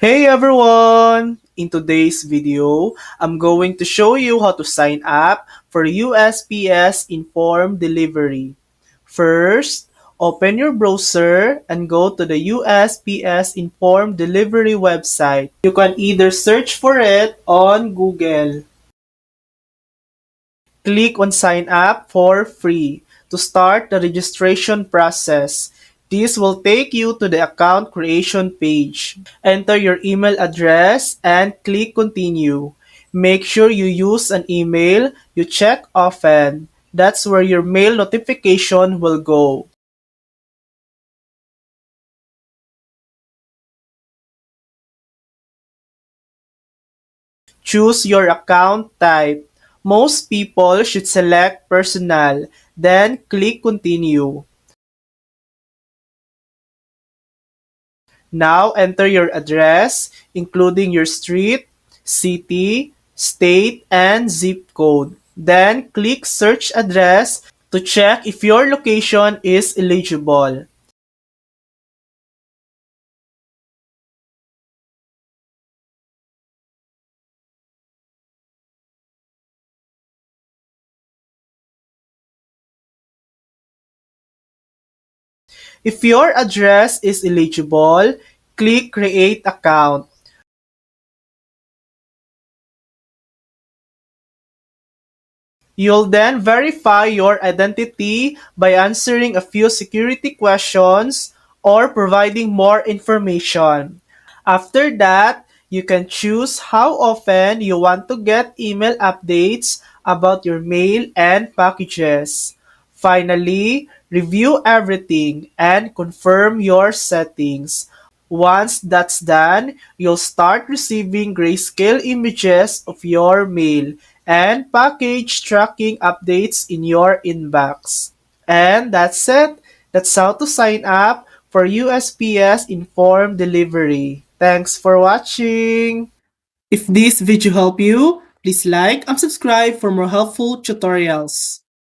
Hey everyone! In today's video, I'm going to show you how to sign up for USPS Inform Delivery. First, open your browser and go to the USPS Inform Delivery website. You can either search for it on Google. Click on Sign Up for free to start the registration process. This will take you to the account creation page. Enter your email address and click Continue. Make sure you use an email you check often. That's where your mail notification will go. Choose your account type. Most people should select Personal, then click Continue. Now enter your address, including your street, city, state, and zip code. Then click Search Address to check if your location is eligible. If your address is eligible, click Create Account. You'll then verify your identity by answering a few security questions or providing more information. After that, you can choose how often you want to get email updates about your mail and packages. Finally, review everything and confirm your settings. Once that's done, you'll start receiving grayscale images of your mail and package tracking updates in your inbox. And that's it. That's how to sign up for USPS Inform Delivery. Thanks for watching. If this video helped you, please like and subscribe for more helpful tutorials.